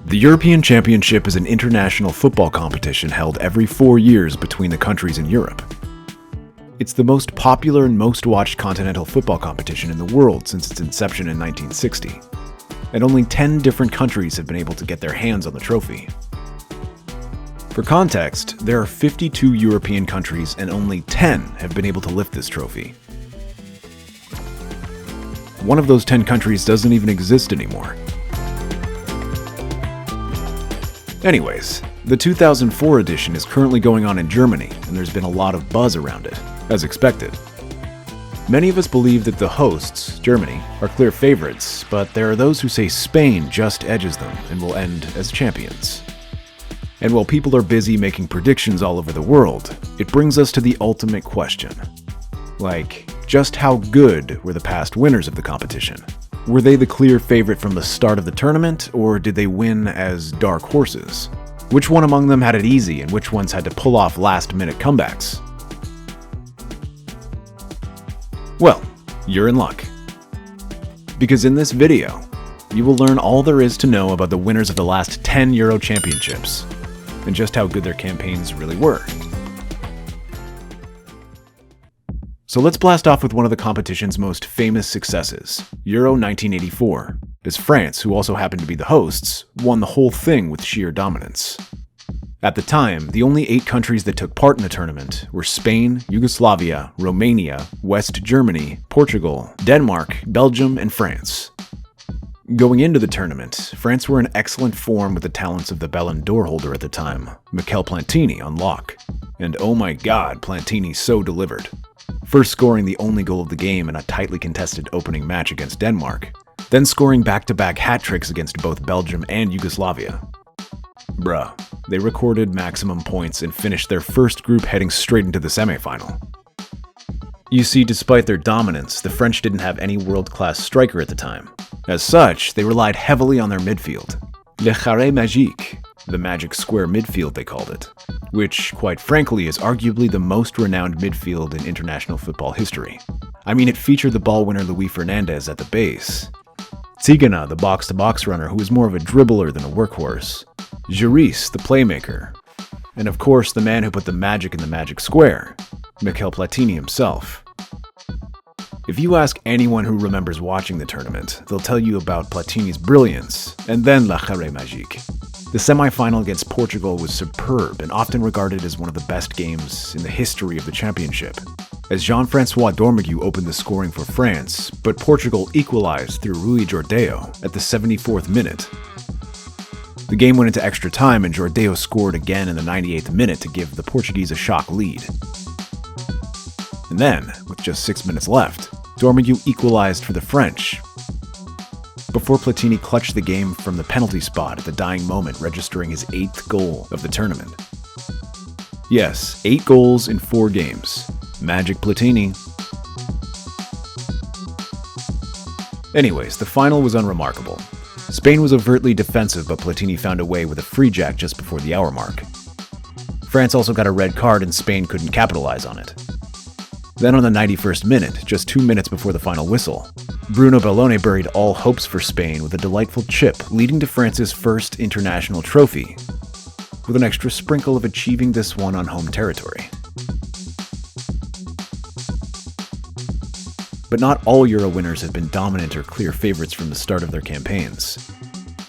The European Championship is an international football competition held every 4 years between the countries in Europe. It's the most popular and most watched continental football competition in the world since its inception in 1960, and only 10 different countries have been able to get their hands on the trophy. For context, there are 52 European countries and only 10 have been able to lift this trophy. One of those 10 countries doesn't even exist anymore. Anyways, the 2004 edition is currently going on in Germany, and there's been a lot of buzz around it, as expected. Many of us believe that the hosts, Germany, are clear favorites, but there are those who say Spain just edges them and will end as champions. And while people are busy making predictions all over the world, it brings us to the ultimate question. Just how good were the past winners of the competition? Were they the clear favorite from the start of the tournament, or did they win as dark horses? Which one among them had it easy, and which ones had to pull off last-minute comebacks? Well, you're in luck. Because in this video, you will learn all there is to know about the winners of the last 10 Euro Championships, and just how good their campaigns really were. So let's blast off with one of the competition's most famous successes, Euro 1984, as France, who also happened to be the hosts, won the whole thing with sheer dominance. At the time, the only 8 countries that took part in the tournament were Spain, Yugoslavia, Romania, West Germany, Portugal, Denmark, Belgium, and France. Going into the tournament, France were in excellent form with the talents of the Ballon d'Or holder at the time, Michel Platini, on lock. And oh my god, Platini so delivered. First scoring the only goal of the game in a tightly contested opening match against Denmark, then scoring back-to-back hat-tricks against both Belgium and Yugoslavia. Bruh, they recorded maximum points and finished their first group heading straight into the semi-final. You see, despite their dominance, the French didn't have any world-class striker at the time. As such, they relied heavily on their midfield. Le carré magique, the magic square midfield they called it, which, quite frankly, is arguably the most renowned midfield in international football history. I mean, it featured the ball winner Luis Fernandez at the base, Tigana, the box-to-box runner who was more of a dribbler than a workhorse, Juris, the playmaker, and of course the man who put the magic in the magic square, Michel Platini himself. If you ask anyone who remembers watching the tournament, they'll tell you about Platini's brilliance, and then La Carré Magique. The semi-final against Portugal was superb and often regarded as one of the best games in the history of the championship, as Jean-François Dormeuil opened the scoring for France, but Portugal equalized through Rui Jordão at the 74th minute. The game went into extra time and Jordão scored again in the 98th minute to give the Portuguese a shock lead. And then, with just 6 minutes left, Dormeuil equalized for the French, before Platini clutched the game from the penalty spot at the dying moment, registering his 8th goal of the tournament. Yes, 8 goals in 4 games. Magic Platini. Anyways, the final was unremarkable. Spain was overtly defensive, but Platini found a way with a free jack just before the hour mark. France also got a red card and Spain couldn't capitalize on it. Then on the 91st minute, just 2 minutes before the final whistle, Bruno Ballon buried all hopes for Spain with a delightful chip, leading to France's first international trophy, with an extra sprinkle of achieving this one on home territory. But not all Euro winners have been dominant or clear favorites from the start of their campaigns.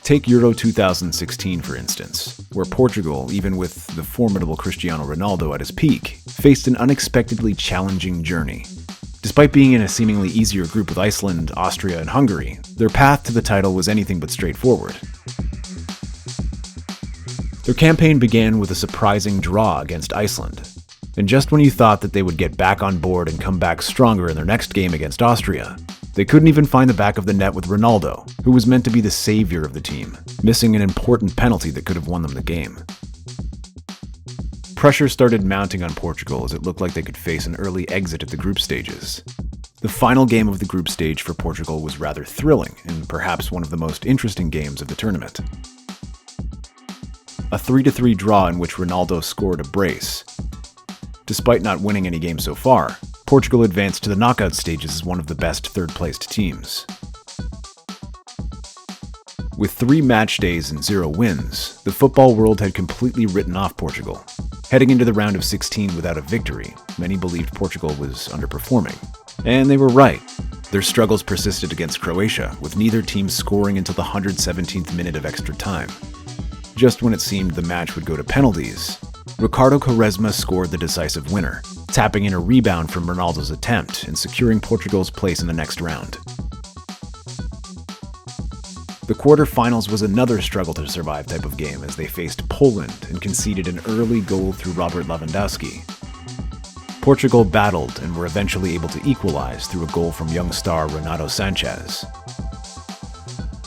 Take Euro 2016 for instance, where Portugal, even with the formidable Cristiano Ronaldo at his peak, faced an unexpectedly challenging journey. Despite being in a seemingly easier group with Iceland, Austria, and Hungary, their path to the title was anything but straightforward. Their campaign began with a surprising draw against Iceland, and just when you thought that they would get back on board and come back stronger in their next game against Austria, they couldn't even find the back of the net with Ronaldo, who was meant to be the savior of the team, missing an important penalty that could have won them the game. Pressure started mounting on Portugal as it looked like they could face an early exit at the group stages. The final game of the group stage for Portugal was rather thrilling and perhaps one of the most interesting games of the tournament. A 3-3 draw in which Ronaldo scored a brace. Despite not winning any games so far, Portugal advanced to the knockout stages as one of the best third-placed teams. With 3 match days and 0 wins, the football world had completely written off Portugal. Heading into the round of 16 without a victory, many believed Portugal was underperforming. And they were right. Their struggles persisted against Croatia, with neither team scoring until the 117th minute of extra time. Just when it seemed the match would go to penalties, Ricardo Quaresma scored the decisive winner, tapping in a rebound from Ronaldo's attempt and securing Portugal's place in the next round. The quarterfinals was another struggle to survive type of game as they faced Poland and conceded an early goal through Robert Lewandowski. Portugal battled and were eventually able to equalize through a goal from young star Renato Sanchez.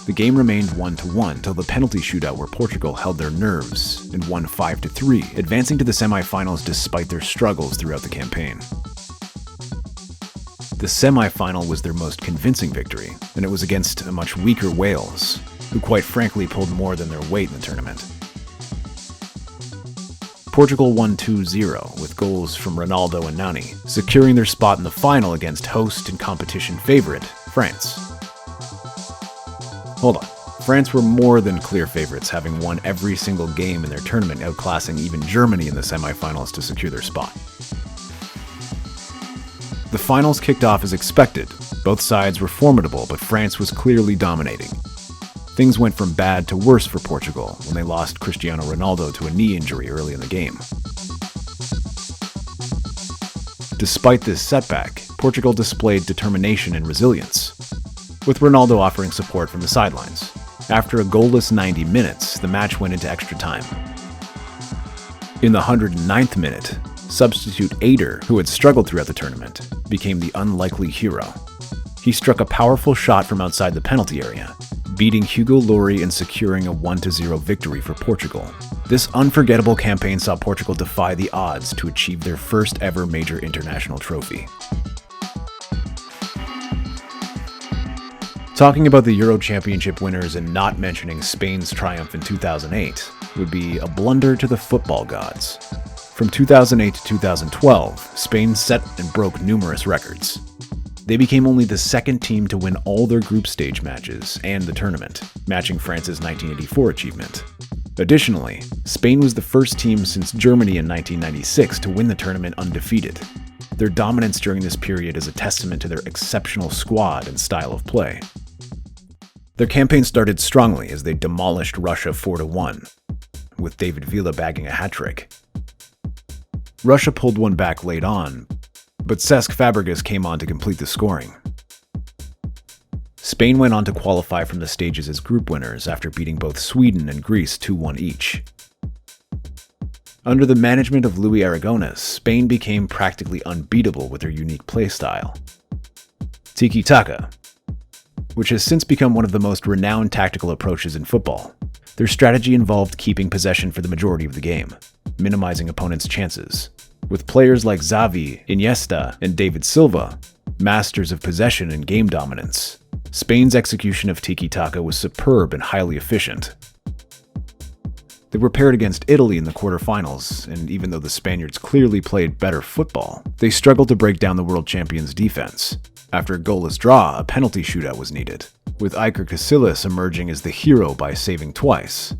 The game remained 1-1 till the penalty shootout where Portugal held their nerves and won 5-3, advancing to the semi-finals despite their struggles throughout the campaign. The semi-final was their most convincing victory, and it was against a much weaker Wales, who quite frankly pulled more than their weight in the tournament. Portugal won 2-0 with goals from Ronaldo and Nani, securing their spot in the final against host and competition favorite, France. Hold on. France were more than clear favorites, having won every single game in their tournament, outclassing even Germany in the semifinals to secure their spot. The finals kicked off as expected. Both sides were formidable, but France was clearly dominating. Things went from bad to worse for Portugal when they lost Cristiano Ronaldo to a knee injury early in the game. Despite this setback, Portugal displayed determination and resilience, with Ronaldo offering support from the sidelines. After a goalless 90 minutes, the match went into extra time. In the 109th minute, substitute Ader, who had struggled throughout the tournament, became the unlikely hero. He struck a powerful shot from outside the penalty area, beating Hugo Lloris and securing a 1-0 victory for Portugal. This unforgettable campaign saw Portugal defy the odds to achieve their first ever major international trophy. Talking about the Euro Championship winners and not mentioning Spain's triumph in 2008 would be a blunder to the football gods. From 2008 to 2012, Spain set and broke numerous records. They became only the second team to win all their group stage matches and the tournament, matching France's 1984 achievement. Additionally, Spain was the first team since Germany in 1996 to win the tournament undefeated. Their dominance during this period is a testament to their exceptional squad and style of play. Their campaign started strongly as they demolished Russia 4-1, with David Villa bagging a hat-trick. Russia pulled one back late on, but Cesc Fabregas came on to complete the scoring. Spain went on to qualify from the stages as group winners after beating both Sweden and Greece 2-1 each. Under the management of Luis Aragonés, Spain became practically unbeatable with their unique play style. Tiki-taka, which has since become one of the most renowned tactical approaches in football. Their strategy involved keeping possession for the majority of the game, minimizing opponents' chances. With players like Xavi, Iniesta, and David Silva, masters of possession and game dominance, Spain's execution of tiki-taka was superb and highly efficient. They were paired against Italy in the quarterfinals, and even though the Spaniards clearly played better football, they struggled to break down the world champions' defense. After a goalless draw, a penalty shootout was needed, with Iker Casillas emerging as the hero by saving twice.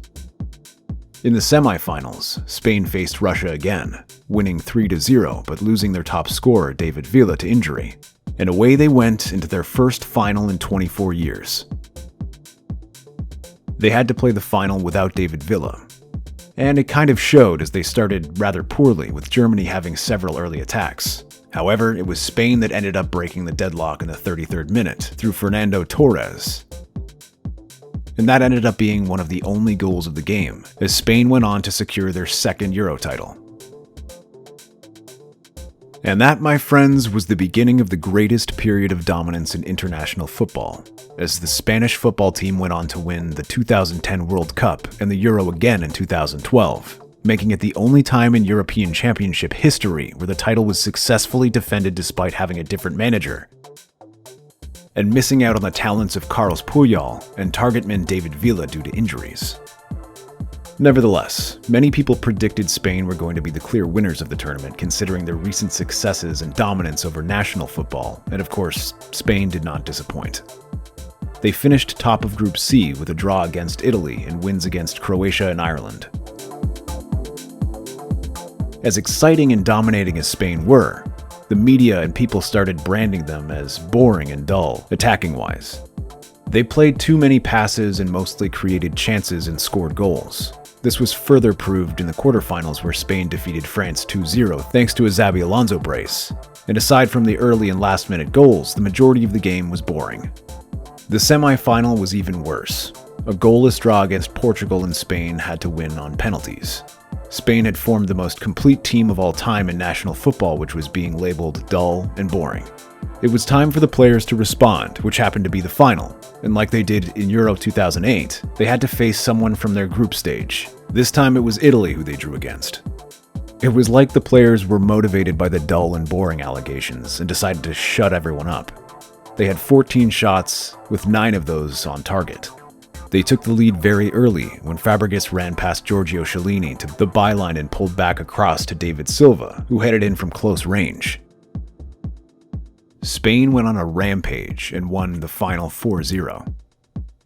In the semi-finals, Spain faced Russia again, winning 3-0 but losing their top scorer David Villa to injury, and away they went into their first final in 24 years. They had to play the final without David Villa, and it kind of showed as they started rather poorly, with Germany having several early attacks. However, it was Spain that ended up breaking the deadlock in the 33rd minute through Fernando Torres. And that ended up being one of the only goals of the game, as Spain went on to secure their second Euro title. And that, my friends, was the beginning of the greatest period of dominance in international football, as the Spanish football team went on to win the 2010 World Cup and the Euro again in 2012, making it the only time in European Championship history where the title was successfully defended despite having a different manager, and missing out on the talents of Carlos Puyol and targetman David Villa due to injuries. Nevertheless, many people predicted Spain were going to be the clear winners of the tournament considering their recent successes and dominance over national football, and of course, Spain did not disappoint. They finished top of Group C with a draw against Italy and wins against Croatia and Ireland. As exciting and dominating as Spain were, the media and people started branding them as boring and dull, attacking-wise. They played too many passes and mostly created chances and scored goals. This was further proved in the quarterfinals where Spain defeated France 2-0 thanks to a Xabi Alonso brace. And aside from the early and last-minute goals, the majority of the game was boring. The semi-final was even worse. A goalless draw against Portugal, and Spain had to win on penalties. Spain had formed the most complete team of all time in national football, which was being labeled dull and boring. It was time for the players to respond, which happened to be the final. And like they did in Euro 2008, they had to face someone from their group stage. This time it was Italy who they drew against. It was like the players were motivated by the dull and boring allegations and decided to shut everyone up. They had 14 shots, with 9 of those on target. They took the lead very early when Fabregas ran past Giorgio Chiellini to the byline and pulled back across to David Silva, who headed in from close range. Spain went on a rampage and won the final 4-0.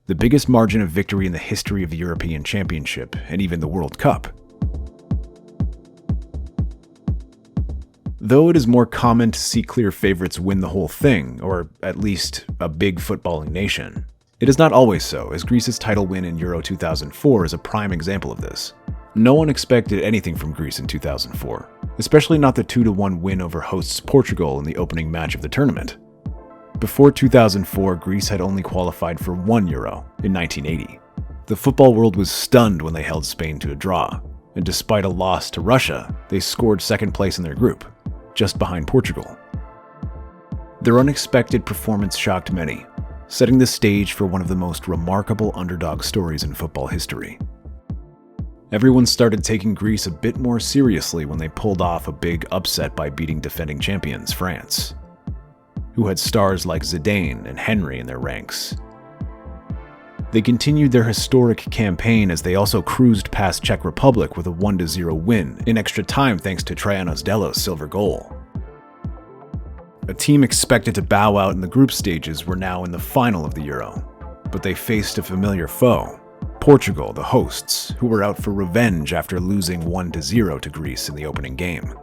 The biggest margin of victory in the history of the European Championship and even the World Cup. Though it is more common to see clear favorites win the whole thing, or at least a big footballing nation, it is not always so, as Greece's title win in Euro 2004 is a prime example of this. No one expected anything from Greece in 2004, especially not the 2-1 win over hosts Portugal in the opening match of the tournament. Before 2004, Greece had only qualified for 1 Euro in 1980. The football world was stunned when they held Spain to a draw, and despite a loss to Russia, they scored second place in their group, just behind Portugal. Their unexpected performance shocked many, setting the stage for one of the most remarkable underdog stories in football history. Everyone started taking Greece a bit more seriously when they pulled off a big upset by beating defending champions France, who had stars like Zidane and Henry in their ranks. They continued their historic campaign as they also cruised past Czech Republic with a 1-0 win in extra time thanks to Traian Ozdelo's silver goal. A team expected to bow out in the group stages were now in the final of the Euro, but they faced a familiar foe, Portugal, the hosts, who were out for revenge after losing 1-0 to Greece in the opening game.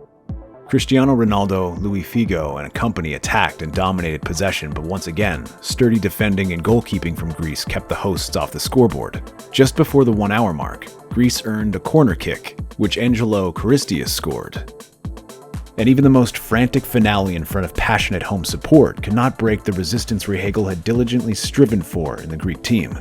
Cristiano Ronaldo, Luis Figo, and company attacked and dominated possession, but once again, sturdy defending and goalkeeping from Greece kept the hosts off the scoreboard. Just before the 1 hour mark, Greece earned a corner kick, which Angelo Charistias scored. And even the most frantic finale in front of passionate home support could not break the resistance Rehagel had diligently striven for in the Greek team.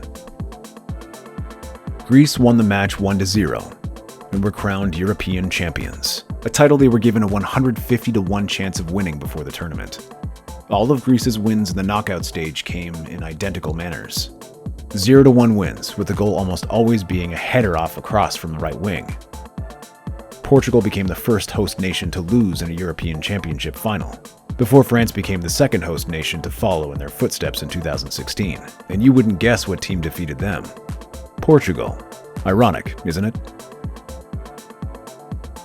Greece won the match 1-0 and were crowned European champions, a title they were given a 150-1 chance of winning before the tournament. All of Greece's wins in the knockout stage came in identical manners. 0-1 wins, with the goal almost always being a header off a cross from the right wing. Portugal became the first host nation to lose in a European Championship final, before France became the second host nation to follow in their footsteps in 2016. And you wouldn't guess what team defeated them. Portugal. Ironic, isn't it?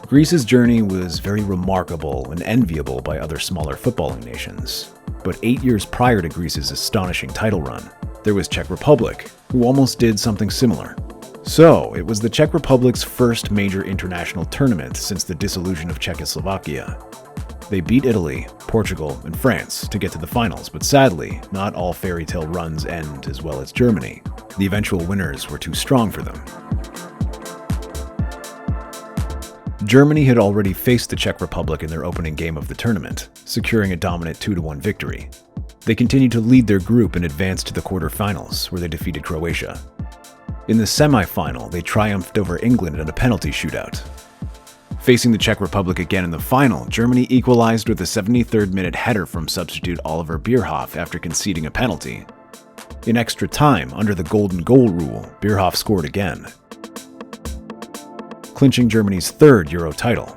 Greece's journey was very remarkable and enviable by other smaller footballing nations. But 8 years prior to Greece's astonishing title run, there was Czech Republic, who almost did something similar. So, it was the Czech Republic's first major international tournament since the dissolution of Czechoslovakia. They beat Italy, Portugal, and France to get to the finals, but sadly, not all fairy tale runs end as well as Germany. The eventual winners were too strong for them. Germany had already faced the Czech Republic in their opening game of the tournament, securing a dominant 2-1 victory. They continued to lead their group and advanced to the quarterfinals, where they defeated Croatia. In the semi-final, they triumphed over England in a penalty shootout. Facing the Czech Republic again in the final, Germany equalized with a 73rd minute header from substitute Oliver Bierhoff after conceding a penalty. In extra time, under the golden goal rule, Bierhoff scored again, clinching Germany's third Euro title.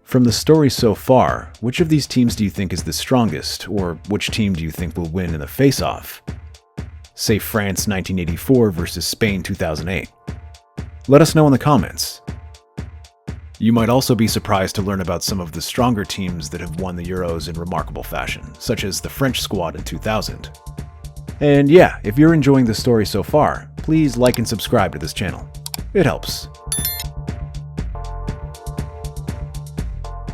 From the story so far, which of these teams do you think is the strongest, or which team do you think will win in the face-off? Say France 1984 versus Spain 2008. Let us know in the comments. You might also be surprised to learn about some of the stronger teams that have won the Euros in remarkable fashion, such as the French squad in 2000. And yeah, if you're enjoying the story so far, please like and subscribe to this channel. It helps.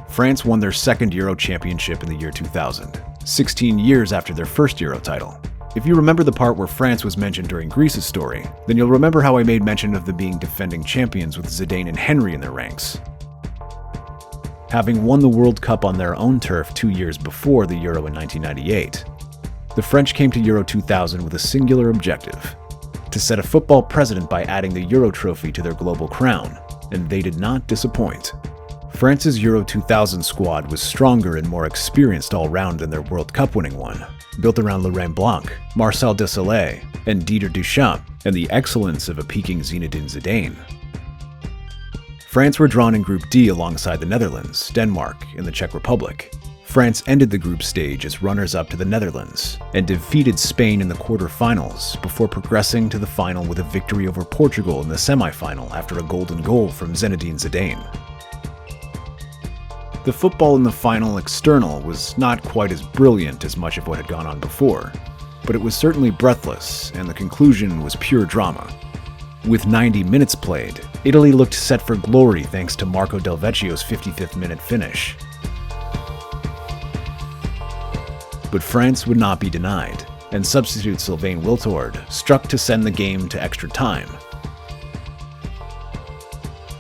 France won their second Euro championship in the year 2000, 16 years after their first Euro title. If you remember the part where France was mentioned during Greece's story, then you'll remember how I made mention of them being defending champions with Zidane and Henry in their ranks. Having won the World Cup on their own turf 2 years before the Euro in 1998, the French came to Euro 2000 with a singular objective: to set a football precedent by adding the Euro trophy to their global crown, and they did not disappoint. France's Euro 2000 squad was stronger and more experienced all-round than their World Cup winning one, built around Laurent Blanc, Marcel Desailly, and Didier Deschamps, and the excellence of a peaking Zinedine Zidane. France were drawn in Group D alongside the Netherlands, Denmark, and the Czech Republic. France ended the group stage as runners-up to the Netherlands, and defeated Spain in the quarter-finals before progressing to the final with a victory over Portugal in the semi-final after a golden goal from Zinedine Zidane. The football in the final external was not quite as brilliant as much of what had gone on before, but it was certainly breathless, and the conclusion was pure drama. With 90 minutes played, Italy looked set for glory thanks to Marco Del Vecchio's 55th minute finish. But France would not be denied, and substitute Sylvain Wiltord struck to send the game to extra time,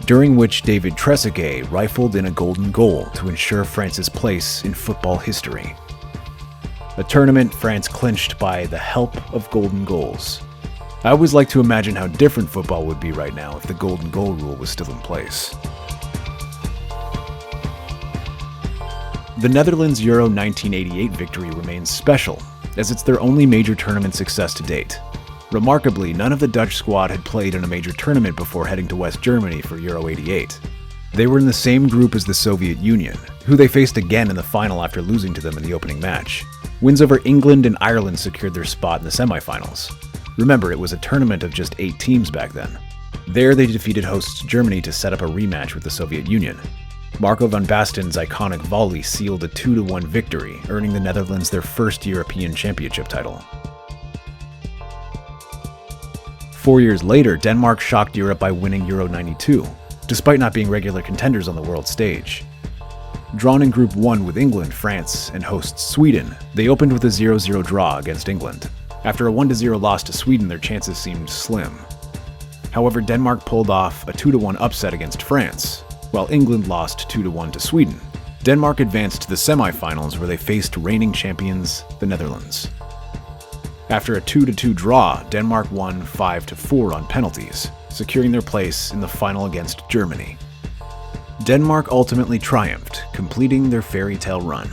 during which David Trezeguet rifled in a golden goal to ensure France's place in football history. A tournament France clinched by the help of golden goals. I always like to imagine how different football would be right now if the golden goal rule was still in place. The Netherlands' Euro 1988 victory remains special, as it's their only major tournament success to date. Remarkably, none of the Dutch squad had played in a major tournament before heading to West Germany for Euro 88. They were in the same group as the Soviet Union, who they faced again in the final after losing to them in the opening match. Wins over England and Ireland secured their spot in the semifinals. Remember, it was a tournament of just 8 teams back then. There they defeated hosts Germany to set up a rematch with the Soviet Union. Marco van Basten's iconic volley sealed a 2-1 victory, earning the Netherlands their first European Championship title. 4 years later, Denmark shocked Europe by winning Euro 92, despite not being regular contenders on the world stage. Drawn in Group 1 with England, France, and hosts Sweden, they opened with a 0-0 draw against England. After a 1-0 loss to Sweden, their chances seemed slim. However, Denmark pulled off a 2-1 upset against France, while England lost 2-1 to Sweden. Denmark advanced to the semi-finals where they faced reigning champions, the Netherlands. After a 2-2 draw, Denmark won 5-4 on penalties, securing their place in the final against Germany. Denmark ultimately triumphed, completing their fairy tale run.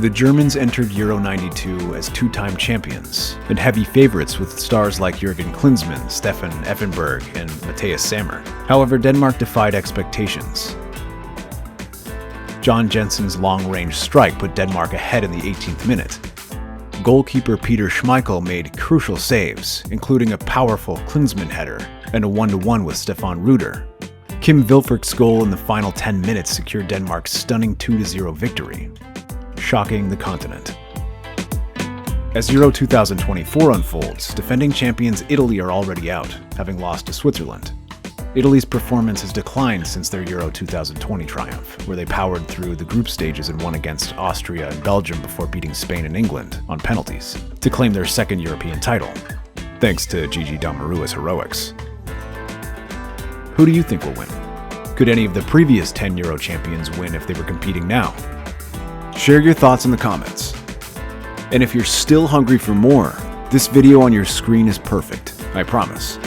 The Germans entered Euro 92 as 2-time champions, and heavy favorites with stars like Jürgen Klinsmann, Stefan Effenberg, and Matthias Sammer. However, Denmark defied expectations. John Jensen's long-range strike put Denmark ahead in the 18th minute. Goalkeeper Peter Schmeichel made crucial saves, including a powerful Klinsmann header and a 1-1 with Stefan Ruder. Kim Vilfrecht's goal in the final 10 minutes secured Denmark's stunning 2-0 victory, shocking the continent. As Euro 2024 unfolds, defending champions Italy are already out, having lost to Switzerland. Italy's performance has declined since their Euro 2020 triumph, where they powered through the group stages and won against Austria and Belgium before beating Spain and England on penalties to claim their second European title, thanks to Gigi Donnarumma's heroics. Who do you think will win? Could any of the previous 10 Euro champions win if they were competing now? Share your thoughts in the comments. And if you're still hungry for more, this video on your screen is perfect, I promise.